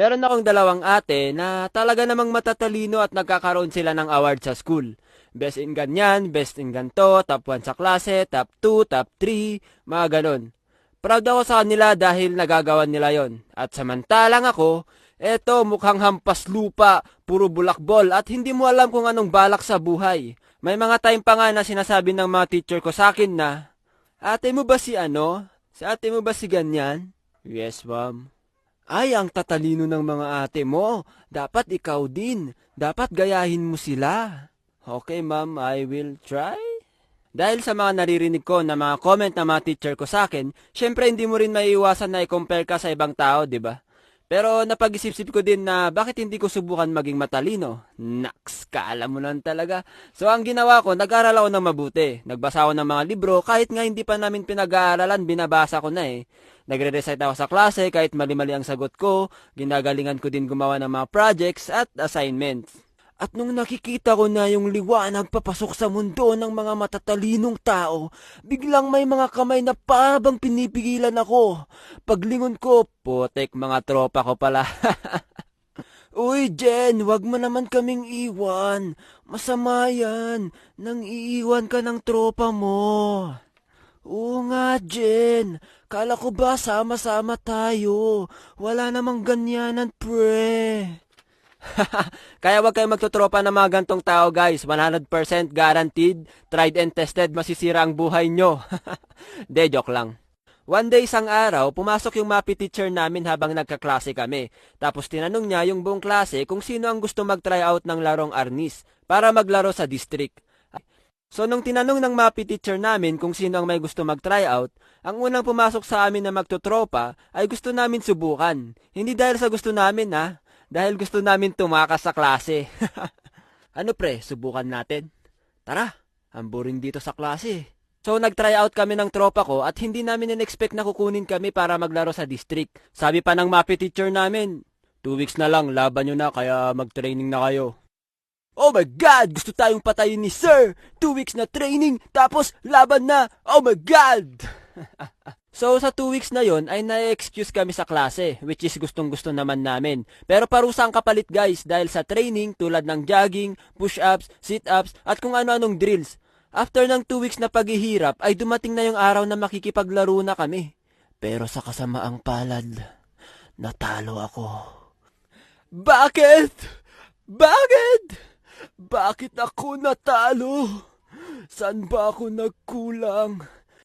Meron akong dalawang ate na talaga namang matatalino at nagkakaroon sila ng award sa school. Best in ganyan, best in ganto, top 1 sa klase, top 2, top 3, mga ganon. Proud ako sa kanila dahil nagagawan nila yon. At samantalang ako, eto mukhang hampas lupa, puro bulakbol at hindi mo alam kung anong balak sa buhay. May mga time pa nga na sinasabi ng mga teacher ko sa akin na, ate mo ba si ano? Si ate mo ba si ganyan? Yes, ma'am. Ay, ang tatalino ng mga ate mo. Dapat ikaw din. Dapat gayahin mo sila. Okay, ma'am, I will try. Dahil sa mga naririnig ko na mga comment ng mga teacher ko sa akin, syempre hindi mo rin maiiwasan na i-compare ka sa ibang tao, di ba? Pero napag-isip-isip ko din na bakit hindi ko subukan maging matalino? Naks, kaala mo lang talaga. So ang ginawa ko, nag-aral ako ng mabuti. Nagbasa ako ng mga libro, kahit nga hindi pa namin pinag-aaralan, binabasa ko na eh. Nagre-recite ako sa klase kahit mali-mali ang sagot ko, ginagalingan ko din gumawa ng mga projects at assignments. At nung nakikita ko na yung liwanag papasok sa mundo ng mga matatalinong tao, biglang may mga kamay na parabang pinipigilan ako. Paglingon ko, putek mga tropa ko pala. Uy, Jen, wag mo naman kaming iwan. Masama yan. Nang iiwan ka ng tropa mo. Oo nga, Jen. Kala ko ba sama-sama tayo? Wala namang ganyanan, pre. Kaya wag kayong magtutropa ng mga gantong tao guys, 100% guaranteed, tried and tested, masisira ang buhay nyo. De, joke lang. One day isang araw, pumasok yung MAPI teacher namin habang nagkaklase kami. Tapos tinanong niya yung buong klase kung sino ang gusto mag-try out ng larong arnis para maglaro sa district. So nung tinanong ng MAPI teacher namin kung sino ang may gusto mag-try out, ang unang pumasok sa amin na magtutropa ay gusto namin subukan. Hindi dahil sa gusto namin dahil gusto namin tumakas sa klase. Ano pre, subukan natin? Tara, ang boring dito sa klase. So nag-try out kami ng tropa ko at hindi namin in-expect na kukunin kami para maglaro sa district. Sabi pa ng MAPI teacher namin, 2 weeks na lang, laban nyo na kaya mag-training na kayo. Oh my God! Gusto tayong patayin ni Sir! 2 weeks na training, tapos laban na! Oh my God! So sa 2 weeks na yon ay na-excuse kami sa klase, which is gustong gusto naman namin. Pero parusa ang kapalit guys dahil sa training tulad ng jogging, push-ups, sit-ups at kung ano-anong drills. After ng 2 weeks na paghihirap ay dumating na yung araw na makikipaglaro na kami. Pero sa kasamaang palad, natalo ako. Bakit? Bakit? Bakit ako natalo? Saan ba ako nagkulang?